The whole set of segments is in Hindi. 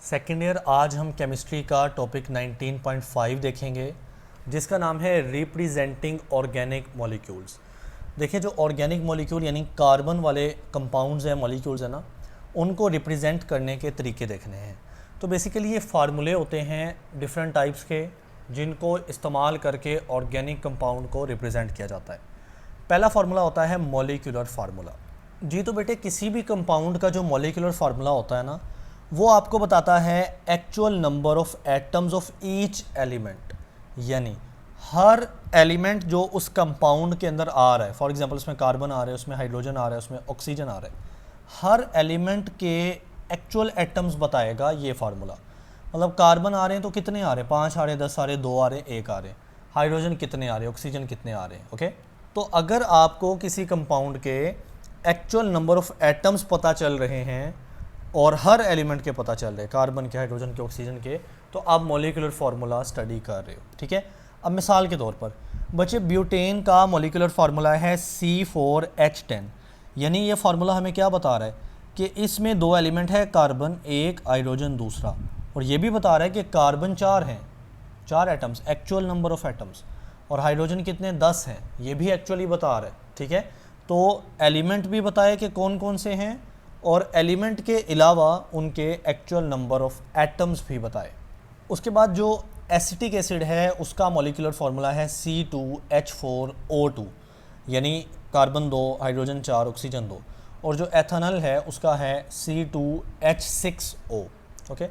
सेकेंड ईयर आज हम केमिस्ट्री का टॉपिक 19.5 देखेंगे जिसका नाम है रिप्रेजेंटिंग ऑर्गेनिक मॉलिक्यूल्स। देखिए जो ऑर्गेनिक मॉलिक्यूल यानी कार्बन वाले कंपाउंड्स हैं, मॉलिक्यूल्स हैं ना, उनको रिप्रेजेंट करने के तरीके देखने हैं। तो बेसिकली ये फार्मूले होते हैं डिफरेंट टाइप्स के जिनको इस्तेमाल करके ऑर्गेनिक कंपाउंड को रिप्रेजेंट किया जाता है। पहला फार्मूला होता है मॉलिक्यूलर फार्मूला। जी तो बेटे किसी भी कंपाउंड का जो मॉलिक्यूलर फार्मूला होता है ना, वो आपको बताता है actual number of atoms of each element, यानी हर एलिमेंट जो उस कंपाउंड के अंदर आ रहा है। फॉर एग्जांपल उसमें कार्बन आ रहा है, उसमें हाइड्रोजन आ रहा है, उसमें ऑक्सीजन आ रहा है, हर एलिमेंट के एक्चुअल एटम्स बताएगा ये फार्मूला। मतलब कार्बन आ रहे हैं तो कितने आ रहे हैं, 5 आ रहे हैं, 10 आ रहे हैं, 2 आ रहे हैं, 1 आ रहे हैं। हाइड्रोजन कितने आ रहे हैं, ऑक्सीजन कितने आ रहे हैं। ओके, तो अगर आपको किसी कंपाउंड के एक्चुअल नंबर ऑफ एटम्स पता चल रहे हैं और हर एलिमेंट के पता चल रहे हैं, कार्बन के, हाइड्रोजन के, ऑक्सीजन के, तो आप मॉलिक्यूलर फार्मूला स्टडी कर रहे हो। ठीक है, अब मिसाल के तौर पर बच्चे ब्यूटेन का मॉलिक्यूलर फार्मूला है C4H10, यानी ये फार्मूला हमें क्या बता रहा है कि इसमें 2 एलिमेंट है, कार्बन एक, हाइड्रोजन दूसरा, और ये भी बता रहा है कि कार्बन 4 हैं, 4 atoms, actual number of atoms, और हाइड्रोजन कितने, 10 हैं, ये भी एक्चुअली बता रहा है। ठीक है, तो एलिमेंट भी बताए कि कौन कौन से हैं और एलिमेंट के अलावा उनके एक्चुअल नंबर ऑफ एटम्स भी बताए। उसके बाद जो एसिटिक एसिड है उसका मॉलिक्यूलर फार्मूला है C2H4O2, यानी कार्बन 2, हाइड्रोजन 4, ऑक्सीजन 2, और जो एथेनॉल है उसका है C2H6O। ओके,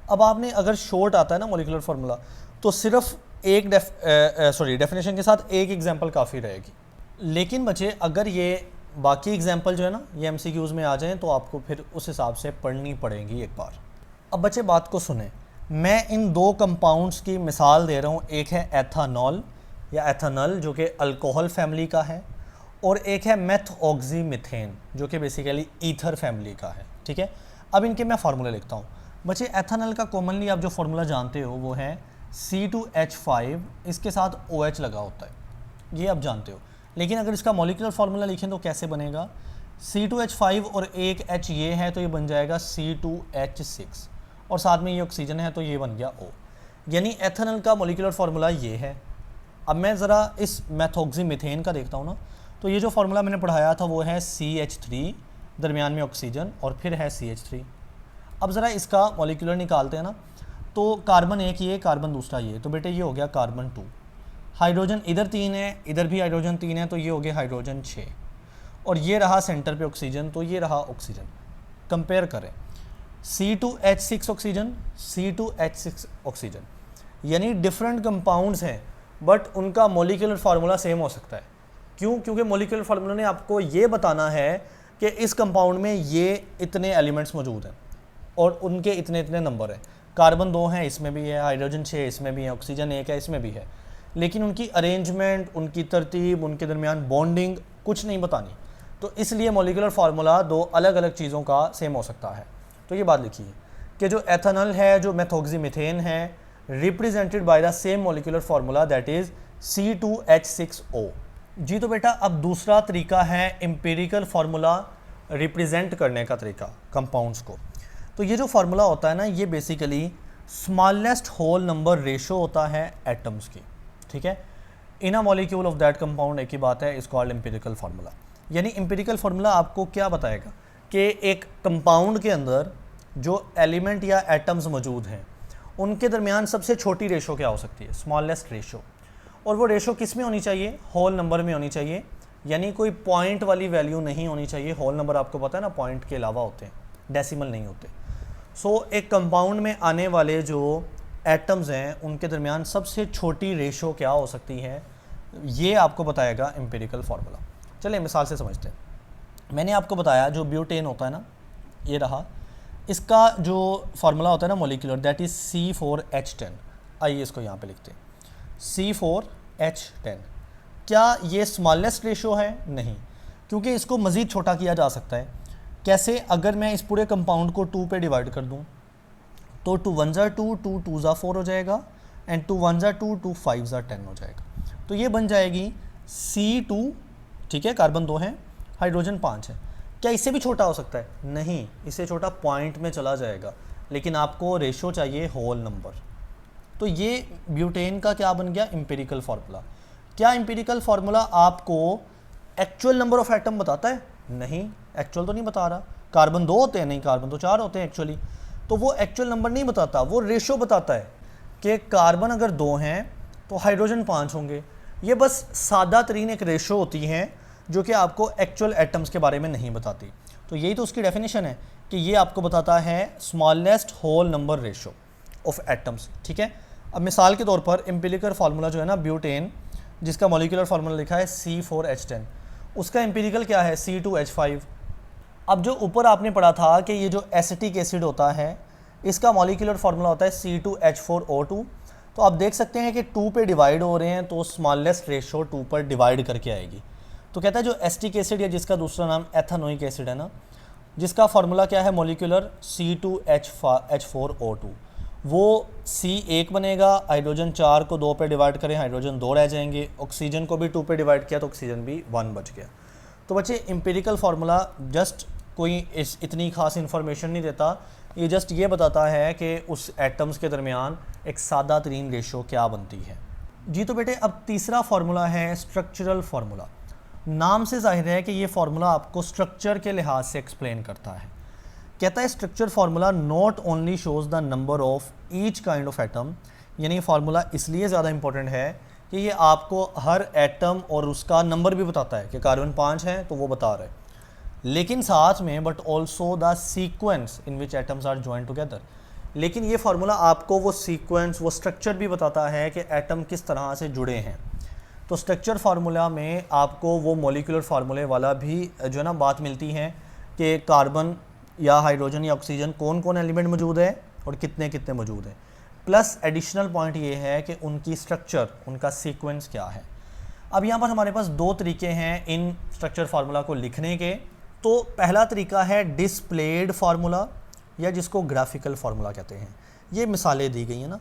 अब आपने अगर शॉर्ट आता है ना मॉलिक्यूलर फार्मूला, तो सिर्फ एक डेफिनेशन के साथ एक एग्जांपल काफ़ी रहेगी। लेकिन बच्चे अगर ये बाकी एग्जांपल जो है ना ये MCQs में आ जाएं तो आपको फिर उस हिसाब से पढ़नी पड़ेगी एक बार। अब बच्चे बात को सुने, मैं इन 2 कंपाउंड्स की मिसाल दे रहा हूँ। एक है एथेनॉल या एथेनॉल जो कि अल्कोहल फैमिली का है, और एक है मेथऑक्सीमीथेन जो कि बेसिकली ईथर फैमिली का है। ठीक है, अब इनके मैं फार्मूला लिखता हूँ। बच्चे एथेनॉल का कॉमनली आप जो फार्मूला जानते हो वो है C2H5, इसके साथ OH लगा होता है, ये आप जानते हो। लेकिन अगर इसका मॉलिक्यूलर फार्मूला लिखें तो कैसे बनेगा, C2H5 और एक H ये है तो ये बन जाएगा C2H6, और साथ में ये ऑक्सीजन है तो ये बन गया O, यानी एथेनॉल का मॉलिक्यूलर फार्मूला ये है। अब मैं ज़रा इस मेथॉक्सीमीथेन का देखता हूँ ना, तो ये जो फार्मूला मैंने पढ़ाया था वो है CH3, दरमियान में ऑक्सीजन और फिर है CH3। अब ज़रा इसका मॉलिक्यूलर निकालते हैं ना, तो कार्बन एक ये, कार्बन दूसरा ये, तो बेटे ये हो गया कार्बन 2। हाइड्रोजन इधर 3 है, इधर भी हाइड्रोजन 3 है, तो ये हो गया हाइड्रोजन 6, और ये रहा सेंटर पे ऑक्सीजन, तो ये रहा ऑक्सीजन। कंपेयर करें C2H6 ऑक्सीजन, C2H6 ऑक्सीजन, यानी डिफरेंट कंपाउंड्स हैं बट उनका मॉलिक्यूलर फार्मूला सेम हो सकता है। क्यों? क्योंकि मॉलिक्यूलर फार्मूला ने आपको ये बताना है कि इस कंपाउंड में ये इतने एलिमेंट्स मौजूद हैं और उनके इतने इतने नंबर हैं। कार्बन 2 हैं, इसमें भी है, हाइड्रोजन 6 इसमें भी है, ऑक्सीजन 1 है, इसमें भी है, लेकिन उनकी अरेंजमेंट, उनकी तरतीब, उनके दरमियान बॉन्डिंग कुछ नहीं बतानी। तो इसलिए मॉलिक्यूलर फार्मूला 2 अलग अलग चीज़ों का सेम हो सकता है। तो ये बात लिखिए कि जो एथेनॉल है, जो मेथॉक्सीमीथेन है, represented by the same molecular formula that is C2H6O। जी तो बेटा अब दूसरा तरीका है एम्पिरिकल फार्मूला रिप्रेजेंट करने का तरीका कंपाउंड्स को। तो ये जो फार्मूला होता है ना, ये basically smallest whole number ratio होता है एटम्स की। ठीक है, in a molecule of that compound, एक ही बात है, इज कॉल्ड एम्पिरिकल फार्मूला। यानी एम्पिरिकल फार्मूला आपको क्या बताएगा कि एक कंपाउंड के अंदर जो एलिमेंट या एटम्स मौजूद हैं उनके दरमियान सबसे छोटी रेशो क्या हो सकती है, स्मॉलेस्ट रेशो। और वो रेशो किस में होनी चाहिए, होल नंबर में होनी चाहिए, यानी कोई पॉइंट वाली वैल्यू नहीं होनी चाहिए। होल नंबर आपको पता है ना, पॉइंट के अलावा होते हैं, डेसिमल नहीं होते। सो एक कंपाउंड में आने वाले जो एटम्स हैं उनके दरमियान सबसे छोटी रेशो क्या हो सकती है, ये आपको बताएगा एम्पिरिकल फार्मूला। चलिए मिसाल से समझते हैं। मैंने आपको बताया जो ब्यूटेन होता है ना, ये रहा, इसका जो फार्मूला होता है ना मॉलिक्यूलर, दैट इज़ C4H10। आइए इसको यहाँ पे लिखते हैं, C4H10। क्या ये स्मॉलेस्ट रेशो है? नहीं, क्योंकि इसको मज़ीद छोटा किया जा सकता है। कैसे? अगर मैं इस पूरे कंपाउंड को 2 पे डिवाइड कर दूँ तो 2 1 ज़ा 2, 2 2 ज़ा 4 हो जाएगा, एंड 2 1 ज़ा 2, 2 5 ज़ा 10 हो जाएगा। तो ये बन जाएगी C2। ठीक है, कार्बन 2 है, हाइड्रोजन 5 है। क्या इससे भी छोटा हो सकता है? नहीं, इससे छोटा पॉइंट में चला जाएगा। लेकिन आपको रेशो चाहिए होल नंबर। तो ये ब्यूटेन का क्या बन गया, एम्पिरिकल फार्मूला। क्या एम्पिरिकल फार्मूला आपको एक्चुअल नंबर ऑफ एटम बताता है? नहीं, एक्चुअल तो नहीं बता रहा। कार्बन 2 होते हैं? नहीं, कार्बन तो 4 होते हैं एक्चुअली। तो वो एक्चुअल नंबर नहीं बताता, वो रेशो बताता है कि कार्बन अगर 2 हैं तो हाइड्रोजन 5 होंगे। ये बस सादा तरीन एक रेशो होती है जो कि आपको एक्चुअल एटम्स के बारे में नहीं बताती। तो यही तो उसकी डेफिनेशन है कि ये आपको बताता है smallest whole number ratio of atoms. ठीक है, अब मिसाल के तौर पर एम्पिरिकल फार्मूला जो है ना ब्यूटेन, जिसका मॉलिक्यूलर फार्मूला लिखा है C4H10, उसका एम्पिरिकल क्या है C2H5। अब जो ऊपर आपने पढ़ा था कि ये जो एसिटिक एसिड होता है इसका मॉलिक्यूलर फार्मूला होता है C2H4O2। तो आप देख सकते हैं कि 2 पे डिवाइड हो रहे हैं तो स्मॉलेस्ट रेशो 2 पर डिवाइड करके आएगी। तो कहता है जो एसिटिक एसिड या जिसका दूसरा नाम एथेनोइक एसिड है ना, जिसका फार्मूला क्या है मॉलिक्यूलर C2H4O2, वो C1 बनेगा। हाइड्रोजन 4 को 2 पे डिवाइड करें, हाइड्रोजन 2 रह जाएंगे। ऑक्सीजन को भी 2 पे डिवाइड किया तो ऑक्सीजन भी 1 बच गया। तो बच्चे एम्पिरिकल फार्मूला जस्ट कोई इतनी खास इन्फॉर्मेशन नहीं देता, ये जस्ट ये बताता है कि उस एटम्स के दरमियान एक सादा तरीन रेशो क्या बनती है। जी तो बेटे अब तीसरा फार्मूला है स्ट्रक्चरल फार्मूला। नाम से जाहिर है कि ये फार्मूला आपको स्ट्रक्चर के लिहाज से एक्सप्लेन करता है। कहता है structure formula not only shows the number of each kind of atom, यानी ये फार्मूला इसलिए ज़्यादा इंपॉर्टेंट है कि ये आपको हर एटम और उसका नंबर भी बताता है कि कार्बन 5 है तो वो बता रहा है, लेकिन साथ में but also the sequence in which atoms are joined together. लेकिन ये फार्मूला आपको वो सीक्वेंस, वो स्ट्रक्चर भी बताता है कि एटम किस तरह से जुड़े हैं। तो स्ट्रक्चर फार्मूला में आपको वो मॉलिक्यूलर फार्मूले वाला भी जो है ना बात मिलती है कि कार्बन या हाइड्रोजन या ऑक्सीजन कौन कौन एलिमेंट मौजूद है और कितने कितने मौजूद हैं। प्लस एडिशनल पॉइंट ये है कि उनकी स्ट्रक्चर, उनका सीक्वेंस क्या है। अब यहाँ पर हमारे पास 2 तरीके हैं इन स्ट्रक्चर फार्मूला को लिखने के। तो पहला तरीका है डिस्प्लेड फार्मूला या जिसको ग्राफिकल फार्मूला कहते हैं। ये मिसालें दी गई हैं ना,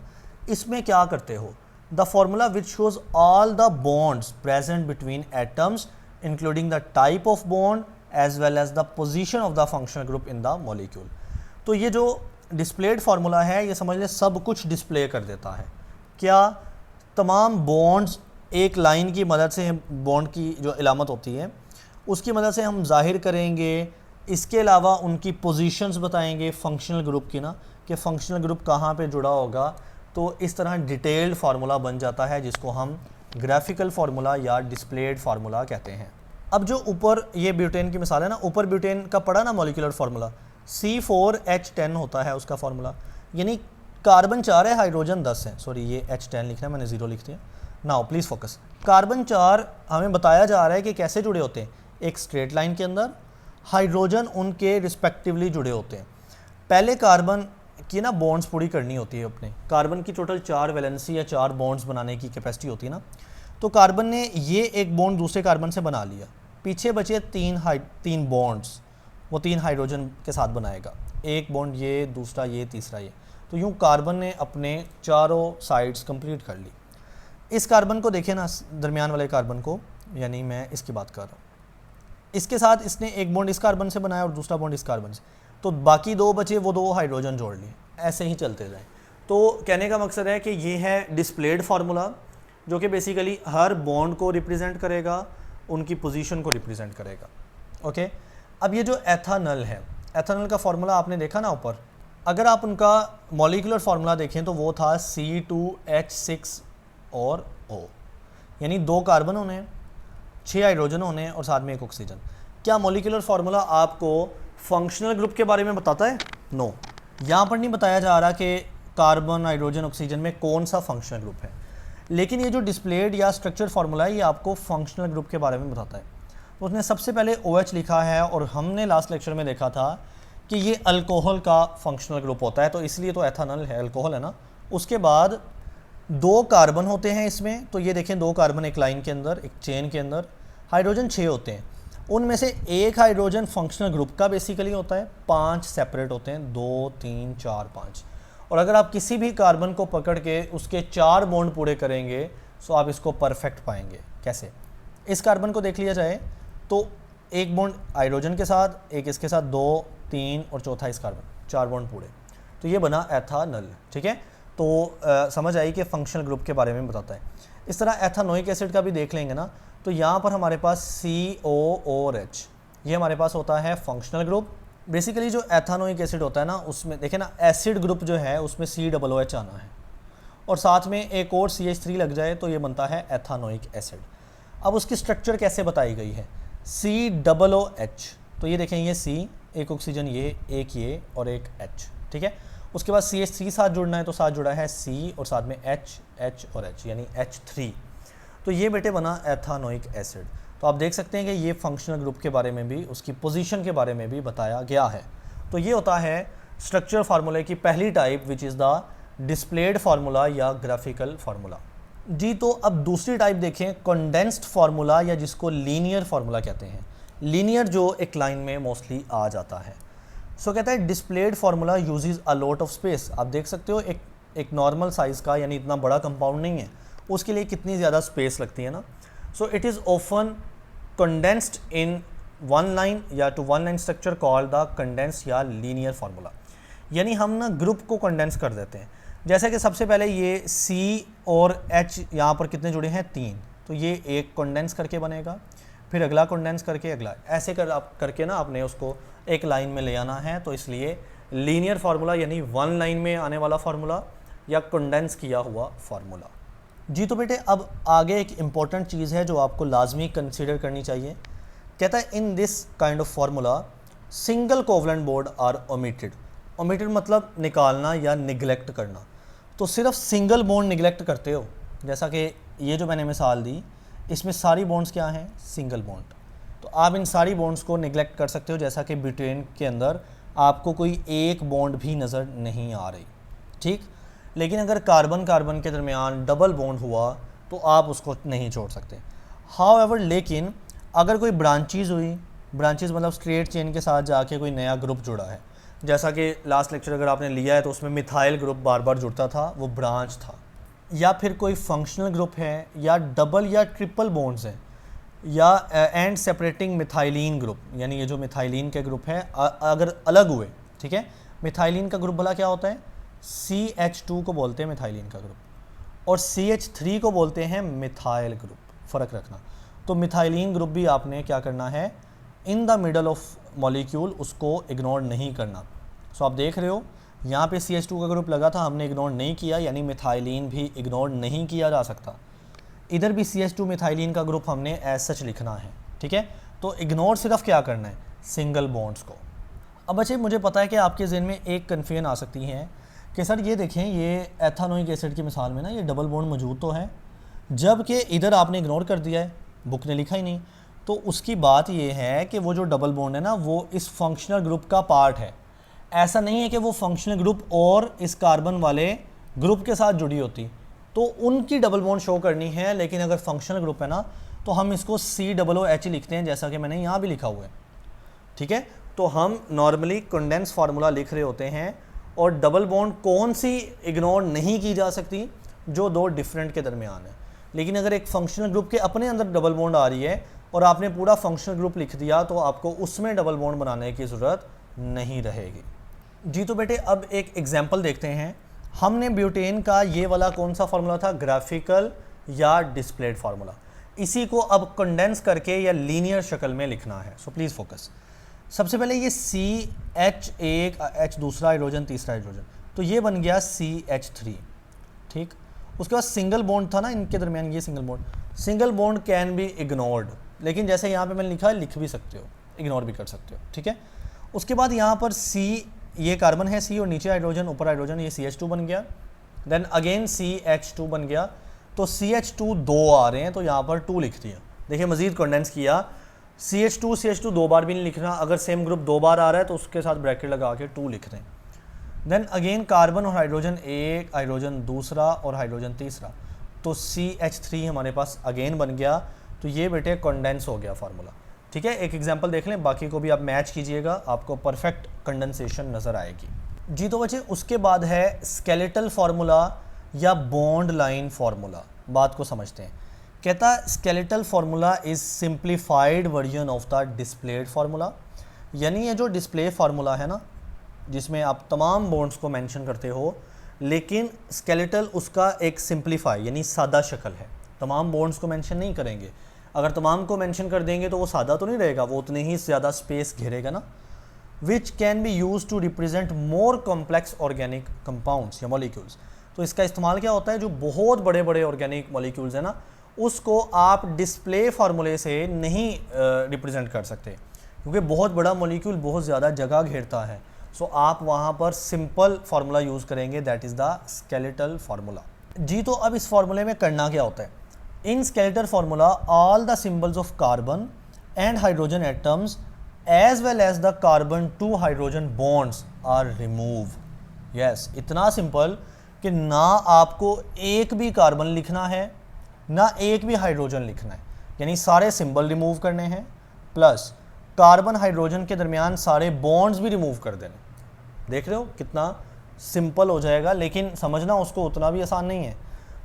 इसमें क्या करते हो, the formula which shows all the bonds present between atoms including the type of bond as well as the position of the functional group in the molecule. तो ये जो डिस्प्लेड फार्मूला है ये समझ लें सब कुछ डिस्प्ले कर देता है। क्या? तमाम बॉन्ड्स एक लाइन की मदद से, बॉन्ड की जो इलामत होती है उसकी मदद से हम जाहिर करेंगे। इसके अलावा उनकी पोजीशंस बताएंगे फंक्शनल ग्रुप की ना, कि फंक्शनल ग्रुप कहाँ पे जुड़ा होगा। तो इस तरह डिटेल्ड फार्मूला बन जाता है जिसको हम ग्राफिकल फार्मूला या डिस्प्लेड फार्मूला कहते हैं। अब जो ऊपर ये ब्यूटेन की मिसाल है ना, ऊपर ब्यूटेन का पढ़ा ना मॉलिक्यूलर फार्मूला C4H10 होता है उसका फार्मूला, यानी कार्बन 4 है, हाइड्रोजन 10 है। सॉरी ये H10 लिखना है, मैंने 0 लिख दिया। Now please focus. कार्बन 4 हमें बताया जा रहा है कि कैसे जुड़े होते हैं, एक स्ट्रेट लाइन के अंदर। हाइड्रोजन उनके रिस्पेक्टिवली जुड़े होते हैं। पहले कार्बन की ना बॉन्ड्स पूरी करनी होती है अपने। कार्बन की टोटल 4 वैलेंसी या 4 बॉन्ड्स बनाने की कैपेसिटी होती है ना। तो कार्बन ने ये एक बॉन्ड दूसरे कार्बन से बना लिया, पीछे बचे 3 बॉन्ड्स, वो 3 हाइड्रोजन के साथ बनाएगा। एक बॉन्ड ये, दूसरा ये, तीसरा ये। तो यूँ कार्बन ने अपने चारों साइड्स कंप्लीट कर ली। इस कार्बन को देखें ना, दरमियान वाले कार्बन को, यानी मैं इसकी बात कर रहा हूँ। इसके साथ इसने एक बॉन्ड इस कार्बन से बनाया और दूसरा बॉन्ड इस कार्बन से, तो बाकी 2 बचे, वो 2 हाइड्रोजन जोड़ लिए। ऐसे ही चलते जाएँ। तो कहने का मकसद है कि ये है डिस्प्लेड फार्मूला, जो कि बेसिकली हर बॉन्ड को रिप्रेजेंट करेगा, उनकी पोजीशन को रिप्रेजेंट करेगा। ओके, अब ये जो एथेनॉल है, एथेनॉल का फार्मूला आपने देखा ना ऊपर। अगर आप उनका मॉलिक्यूलर फार्मूला देखें तो वो था C2H6 और O, यानी 2 कार्बन होने, 6 हाइड्रोजन होने और साथ में एक ऑक्सीजन। क्या मॉलिक्यूलर फार्मूला आपको फंक्शनल ग्रुप के बारे में बताता है? नो, यहाँ पर नहीं बताया जा रहा कि कार्बन, हाइड्रोजन, ऑक्सीजन में कौन सा फंक्शनल ग्रुप है। लेकिन ये जो डिस्प्लेड या स्ट्रक्चर फार्मूला है ये आपको फंक्शनल ग्रुप के बारे में बताता है। तो उसने सबसे पहले OH लिखा है और हमने लास्ट लेक्चर में देखा था कि ये अल्कोहल का फंक्शनल ग्रुप होता है, तो इसलिए तो एथेनॉल है, अल्कोहल है ना। उसके बाद 2 कार्बन होते हैं इसमें, तो ये देखें 2 कार्बन एक लाइन के अंदर, एक चेन के अंदर। हाइड्रोजन 6 होते हैं, उनमें से एक हाइड्रोजन फंक्शनल ग्रुप का बेसिकली होता है, 5 सेपरेट होते हैं, 2, 3, 4, 5। और अगर आप किसी भी कार्बन को पकड़ के उसके 4 बॉन्ड पूरे करेंगे तो आप इसको परफेक्ट पाएंगे। कैसे? इस कार्बन को देख लिया जाए तो एक बॉन्ड हाइड्रोजन के साथ, एक इसके साथ, 2, 3 और चौथा इस कार्बन, 4 बॉन्ड पूरे। तो ये बना एथानल। ठीक है, तो समझ आई कि फंक्शनल ग्रुप के बारे में बताता है। इस तरह एथानोइक एसिड का भी देख लेंगे ना, तो यहाँ पर हमारे पास COOH, ये हमारे पास होता है फंक्शनल ग्रुप। बेसिकली जो एथानोइक एसिड होता है ना, उसमें देखें ना एसिड ग्रुप जो है उसमें COOH आना है, और साथ में एक और CH3 लग जाए तो ये बनता है एथानोइक एसिड। अब उसकी स्ट्रक्चर कैसे बताई गई है, COOH, तो ये देखें ये C, एक ऑक्सीजन ये और एक H। ठीक है, उसके बाद CH3 साथ जुड़ना है तो साथ जुड़ा है C और साथ में H और H यानी H3। तो ये बेटे बना एथानोइक एसिड। तो आप देख सकते हैं कि ये फंक्शनल ग्रुप के बारे में भी, उसकी पोजीशन के बारे में भी बताया गया है। तो ये होता है स्ट्रक्चर फार्मूले की पहली type, which is the displayed formula या ग्राफिकल फार्मूला। जी, तो अब दूसरी टाइप देखें, कंडेंस्ड फार्मूला या जिसको लीनियर फार्मूला कहते हैं। लीनियर जो एक लाइन में मोस्टली आ जाता है। सो कहता है displayed formula uses a lot of space. आप देख सकते हो एक नॉर्मल साइज़ का, यानी इतना बड़ा कंपाउंड नहीं है, उसके लिए कितनी ज़्यादा स्पेस लगती है ना। So it is often condensed in one line या to one line structure called the condensed या लीनियर फार्मूला। यानी हम ना ग्रुप को कंडेंस कर देते हैं। जैसे कि सबसे पहले ये C और H यहाँ पर कितने जुड़े हैं, 3, तो ये एक कंडेंस करके बनेगा, फिर अगला कंडेंस करके अगला, ऐसे करके ना आपने उसको एक लाइन में ले आना है। तो इसलिए लीनियर फार्मूला यानी वन लाइन में आने वाला फार्मूला या कंडेंस किया हुआ फार्मूला। जी, तो बेटे अब आगे एक इम्पॉर्टेंट चीज़ है जो आपको लाजमी कंसिडर करनी चाहिए। कहता है in this kind of formula single covalent bond are omitted. Omitted मतलब निकालना या निगलेक्ट करना। तो सिर्फ सिंगल बॉन्ड निगलेक्ट करते हो, जैसा कि ये जो मैंने मिसाल दी, इसमें सारी बॉन्ड्स क्या हैं, सिंगल बॉन्ड। तो आप इन सारी बॉन्ड्स को निगलेक्ट कर सकते हो, जैसा कि ब्यूटेन के अंदर आपको कोई एक बॉन्ड भी नज़र नहीं आ रही। ठीक, लेकिन अगर कार्बन कार्बन के दरमियान डबल बॉन्ड हुआ तो आप उसको नहीं छोड़ सकते। हाउएवर, लेकिन अगर कोई ब्रांचेज हुई, ब्रांचेज मतलब स्ट्रेट चेन के साथ जाके कोई नया ग्रुप जुड़ा है, जैसा कि लास्ट लेक्चर अगर आपने लिया है तो उसमें मिथाइल ग्रुप बार बार जुड़ता था, वो ब्रांच था, या फिर कोई फंक्शनल ग्रुप है, या डबल या ट्रिपल बॉन्ड्स हैं, या एंड सेपरेटिंग मिथाइलिन ग्रुप, यानी ये जो मिथाइलिन के ग्रुप है अगर अलग हुए। ठीक है, मिथाइलिन का ग्रुप भला क्या होता है, CH2 को बोलते हैं मिथाइलिन का ग्रुप, और CH3 को बोलते हैं मिथाइल ग्रुप, फ़र्क रखना। तो मिथाइलिन ग्रुप भी आपने क्या करना है, in the middle of molecule उसको इग्नोर नहीं करना। सो आप देख रहे हो यहाँ पे CH2 का ग्रुप लगा था, हमने इग्नोर नहीं किया, यानी मिथाइलिन भी इग्नोर नहीं किया जा सकता। इधर भी CH2 मिथाइलिन का ग्रुप हमने एज सच लिखना है। ठीक है, तो इग्नोर सिर्फ क्या करना है, सिंगल बॉन्ड्स को। अब बच्चे मुझे पता है कि आपके जहन में एक कन्फ्यूजन आ सकती है कि सर ये देखें, ये एथानोइक एसिड की मिसाल में ना ये डबल बॉन्ड मौजूद तो है, जबकि इधर आपने इग्नोर कर दिया है, बुक ने लिखा ही नहीं। तो उसकी बात ये है कि वो जो डबल बॉन्ड है ना, वो इस फंक्शनल ग्रुप का पार्ट है। ऐसा नहीं है कि वो फंक्शनल ग्रुप और इस कार्बन वाले ग्रुप के साथ जुड़ी होती, तो उनकी डबल बॉन्ड शो करनी है। लेकिन अगर फंक्शनल ग्रुप है ना, तो हम इसको COOH लिखते हैं, जैसा कि मैंने यहाँ भी लिखा हुआ है। ठीक है, तो हम नॉर्मली कंडेंस फार्मूला लिख रहे होते हैं, और डबल बॉन्ड कौन सी इग्नोर नहीं की जा सकती, जो दो डिफरेंट के दरमियान है। लेकिन अगर एक फंक्शनल ग्रुप के अपने अंदर डबल बॉन्ड आ रही है और आपने पूरा फंक्शनल ग्रुप लिख दिया, तो आपको उसमें डबल बॉन्ड बनाने की ज़रूरत नहीं रहेगी। जी, तो बेटे अब एक एग्जांपल देखते हैं। हमने ब्यूटेन का ये वाला कौन सा फार्मूला था, ग्राफिकल या डिस्प्लेड फार्मूला, इसी को अब कंडेंस करके या लीनियर शक्ल में लिखना है। So please focus. सबसे पहले ये CH एक, H दूसरा हाइड्रोजन, तीसरा हाइड्रोजन, तो ये बन गया CH3। ठीक, उसके बाद सिंगल बॉन्ड था ना इनके दरमियान, ये single bond can be ignored, लेकिन जैसे यहाँ पे मैंने लिखा है, लिख भी सकते हो, इग्नोर भी कर सकते हो। ठीक है, उसके बाद यहाँ पर C, ये कार्बन है C, और नीचे हाइड्रोजन, ऊपर हाइड्रोजन, ये CH2 बन गया। देन अगेन CH2 बन गया, तो CH2 दो आ रहे हैं, तो यहाँ पर 2 लिख दिया। देखिए मज़ीद कंडेंस किया, CH2 दो बार भी नहीं लिखना, अगर सेम ग्रुप दो बार आ रहा है तो उसके साथ ब्रैकेट लगा के 2 लिख दें। देन अगेन कार्बन और हाइड्रोजन एक, हाइड्रोजन दूसरा और हाइड्रोजन तीसरा, तो CH3 हमारे पास अगेन बन गया। तो ये बेटे कंडेंस हो गया फार्मूला। ठीक है, एक एग्जांपल देख लें, बाकी को भी आप मैच कीजिएगा, आपको परफेक्ट कंडेंसेशन नज़र आएगी। जी, तो बच्चे उसके बाद है स्केलेटल फार्मूला या बॉन्ड लाइन फार्मूला। बात को समझते हैं। कहता skeletal formula is simplified version of the displayed formula, यानी ये जो डिस्प्ले फार्मूला है ना, जिसमें आप तमाम बॉन्ड्स को मेंशन करते हो, लेकिन स्केलेटल उसका एक सिंप्लीफाई यानी सादा शक्ल है। तमाम बॉन्ड्स को मेंशन नहीं करेंगे, अगर तमाम को मेंशन कर देंगे तो वो सादा तो नहीं रहेगा, वो उतने ही ज़्यादा स्पेस घेरेगा ना। Which can be use to represent more complex organic compounds या मॉलिक्यूल्स। तो इसका इस्तेमाल क्या होता है, जो बहुत बड़े बड़े ऑर्गेनिक मॉलिक्यूल्स है ना, उसको आप डिस्प्ले फार्मूले से नहीं रिप्रेजेंट कर सकते, क्योंकि बहुत बड़ा मॉलिक्यूल बहुत ज़्यादा जगह घेरता है। सो आप वहाँ पर सिंपल फार्मूला यूज़ करेंगे, that is the skeletal formula. जी, तो अब इस फार्मूले में करना क्या होता है, in skeletal formula all the symbols of carbon and hydrogen atoms as well as the carbon to hydrogen bonds are remove. Yes, इतना सिंपल कि ना आपको एक भी कार्बन लिखना है ना एक भी हाइड्रोजन लिखना है, यानी सारे सिंबल रिमूव करने हैं, प्लस कार्बन हाइड्रोजन के दरमियान सारे बॉन्ड्स भी रिमूव कर देने। देख रहे हो कितना सिंपल हो जाएगा, लेकिन समझना उसको उतना भी आसान नहीं है।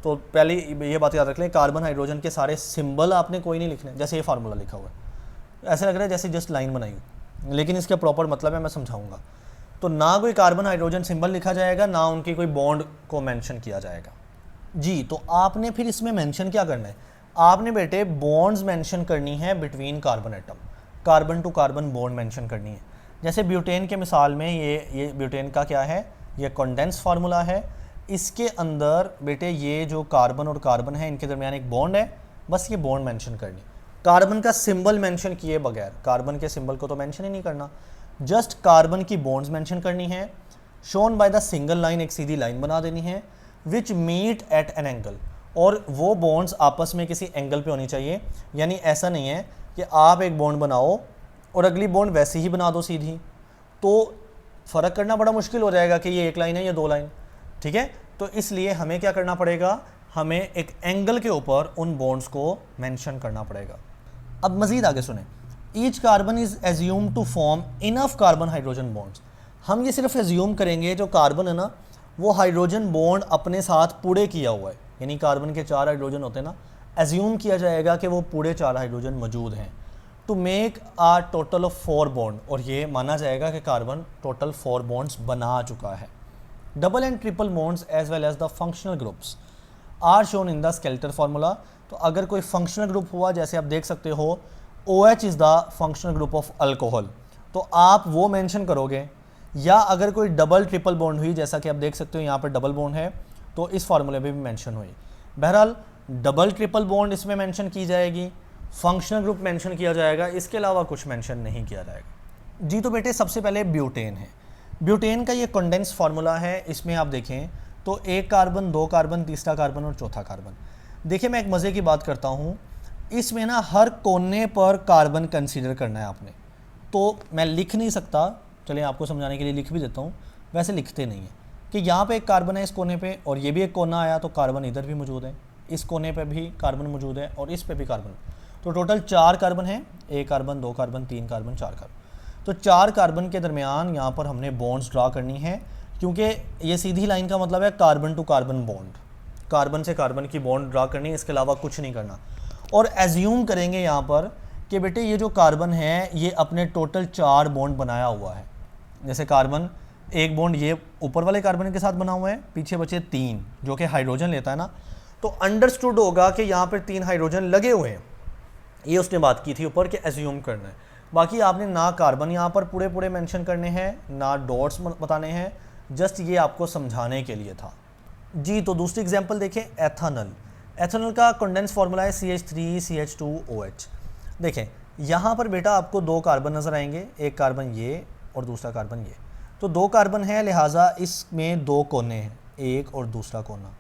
तो पहले ये बात याद रख लें, कार्बन हाइड्रोजन के सारे सिंबल आपने कोई नहीं लिखने। जैसे ये फार्मूला लिखा हुआ है, ऐसे लग रहा है जैसे जस्ट लाइन बनाई हो, लेकिन इसका प्रॉपर मतलब है मैं समझाऊंगा। तो ना कोई कार्बन हाइड्रोजन सिंबल लिखा जाएगा, ना उनकी कोई बॉन्ड को मेंशन किया जाएगा। जी, तो आपने फिर इसमें मेंशन क्या करना है, आपने बेटे बॉन्ड्स मेंशन करनी है between carbon atom, carbon to carbon bond mention करनी है। जैसे ब्यूटेन के मिसाल में ये ब्यूटेन का क्या है, ये कंडेंस फार्मूला है। इसके अंदर बेटे ये जो कार्बन और कार्बन है इनके दरमियान एक बॉन्ड है, बस ये बॉन्ड मेंशन करनी। कार्बन का सिंबल मेंशन किए बगैर, कार्बन के सिंबल को तो मेंशन ही नहीं करना, जस्ट कार्बन की बॉन्ड्स मेंशन करनी है, shown by the single line, एक सीधी लाइन बना देनी है, विच मीट एट एन एंगल, और वो बॉन्ड्स आपस में किसी एंगल पे होनी चाहिए। यानी ऐसा नहीं है कि आप एक बॉन्ड बनाओ और अगली बॉन्ड वैसे ही बना दो सीधी, तो फ़र्क करना बड़ा मुश्किल हो जाएगा कि ये एक लाइन है या दो लाइन, ठीक है। तो इसलिए हमें क्या करना पड़ेगा, हमें एक एंगल के ऊपर उन बॉन्ड्स को मेंशन करना पड़ेगा। अब मज़ीद आगे सुने, each carbon is assume to form enough carbon hydrogen bonds. हम ये सिर्फ एज्यूम करेंगे जो कार्बन है ना, वो हाइड्रोजन बॉन्ड अपने साथ पूरे किया हुआ है, यानी कार्बन के 4 हाइड्रोजन होते हैं ना, एज्यूम किया जाएगा कि वो पूरे 4 हाइड्रोजन मौजूद हैं, to make a total of 4 bond, और ये माना जाएगा कि कार्बन टोटल 4 बॉन्ड्स बना चुका है। Double and triple bonds as well as the functional groups are shown in the skeletal formula. तो अगर कोई फंक्शनल ग्रुप हुआ, जैसे आप देख सकते हो OH is the functional group of alcohol, तो आप वो मेंशन करोगे, या अगर कोई डबल ट्रिपल बॉन्ड हुई, जैसा कि आप देख सकते हो यहाँ पर डबल बॉन्ड है, तो इस फार्मूले में भी मेंशन हुई। बहरहाल डबल ट्रिपल बॉन्ड इसमें मेंशन की जाएगी, फंक्शनल ग्रुप मेंशन किया जाएगा, इसके अलावा कुछ मेंशन नहीं किया जाएगा। जी, तो बेटे सबसे पहले ब्यूटेन है। ब्यूटेन का ये कंडेंस फार्मूला है, इसमें आप देखें तो एक कार्बन, 2 कार्बन, तीसरा कार्बन और चौथा कार्बन। देखिए मैं एक मज़े की बात करता हूँ, इसमें ना हर कोने पर कार्बन कंसीडर करना है आपने। तो मैं लिख नहीं सकता, चलिए आपको समझाने के लिए लिख भी देता हूँ, वैसे लिखते नहीं है कि यहाँ पे एक कार्बन है इस कोने पे, और ये भी एक कोना आया तो कार्बन इधर भी मौजूद है, इस कोने पे भी कार्बन मौजूद है और इस पे भी कार्बन। तो टोटल 4 कार्बन है, 1 कार्बन, 2 कार्बन, 3 कार्बन, 4 कार्बन। तो 4 कार्बन के दरमियान यहाँ पर हमने बॉन्ड्स ड्रा करनी है, क्योंकि ये सीधी लाइन का मतलब है carbon to carbon bond, carbon से कार्बन की बॉन्ड ड्रा करनी है, इसके अलावा कुछ नहीं करना। और एज्यूम करेंगे यहाँ पर कि बेटे ये जो कार्बन है ये अपने टोटल 4 बॉन्ड बनाया हुआ है। जैसे कार्बन एक बॉन्ड ये ऊपर वाले कार्बन के साथ बना हुआ है, पीछे बचे 3 जो कि हाइड्रोजन लेता है ना, तो अंडरस्टूड होगा कि यहाँ पर 3 हाइड्रोजन लगे हुए हैं, ये उसने बात की थी ऊपर कि एज्यूम करना है। बाकी आपने ना कार्बन यहाँ पर पूरे पूरे मेंशन करने हैं, ना डॉट्स बताने हैं, जस्ट ये आपको समझाने के लिए था। जी, तो दूसरी एग्जांपल देखें, एथेनॉल। एथेनॉल का कंडेंस फार्मूला है CH3CH2OH। देखें यहाँ पर बेटा आपको 2 कार्बन नज़र आएंगे, एक कार्बन ये और दूसरा कार्बन ये। तो 2 कार्बन है, लिहाजा इसमें 2 कोने हैं, एक और दूसरा कोना,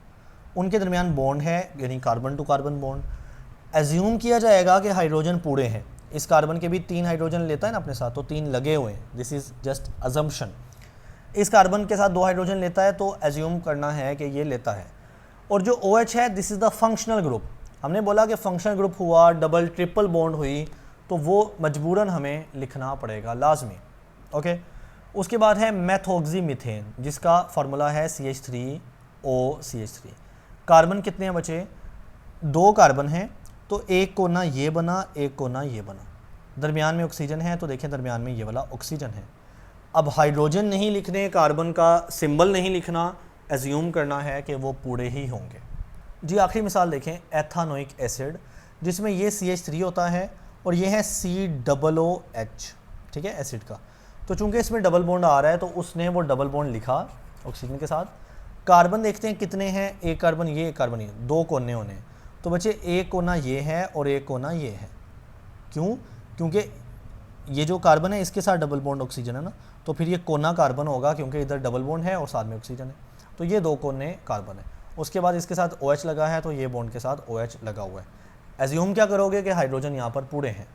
उनके दरमियान बॉन्ड है, यानी carbon to carbon bond. Assume किया जाएगा कि हाइड्रोजन पूरे हैं, इस कार्बन के भी 3 हाइड्रोजन लेता है ना अपने साथ, तो 3 लगे हुए हैं, दिस इज़ जस्ट अजम्पशन। इस कार्बन के साथ 2 हाइड्रोजन लेता है, तो एज्यूम करना है कि ये लेता है। और जो OH है, this is the functional group. हमने बोला कि फंक्शनल ग्रुप हुआ, डबल ट्रिपल बॉन्ड हुई, तो वो मजबूरन हमें लिखना पड़ेगा लाजमी। ओके, उसके बाद है मेथोक्सी मीथेन, जिसका फार्मूला है CH3OCH3। कार्बन कितने हैं बचे, 2 कार्बन हैं, तो एक कोना ये बना, एक कोना ये बना, दरमियान में ऑक्सीजन है, तो देखें दरमियान में ये वाला ऑक्सीजन है। अब हाइड्रोजन नहीं लिखने, कार्बन का सिंबल नहीं लिखना, एज्यूम करना है कि वो पूरे ही होंगे। जी आखिरी मिसाल देखें, एथानोइक एसिड, जिसमें ये CH3 होता है और ये है COOH, ठीक है, एसिड का। तो चूंकि इसमें डबल बॉन्ड आ रहा है तो उसने वो डबल बॉन्ड लिखा ऑक्सीजन के साथ। कार्बन देखते हैं कितने हैं, एक कार्बन ये, एक कार्बन ये, दो कोने होने हैं। तो बच्चे एक कोना ये है और एक कोना ये है। क्यों? क्योंकि ये जो कार्बन है इसके साथ डबल बॉन्ड ऑक्सीजन है ना, तो फिर ये कोना कार्बन होगा क्योंकि इधर डबल बॉन्ड है और साथ में ऑक्सीजन है। तो ये दो कोने कार्बन है। उसके बाद इसके साथ OH लगा है तो ये बॉन्ड के साथ OH लगा हुआ है। एज्यूम क्या करोगे कि हाइड्रोजन यहाँ पर पूरे हैं।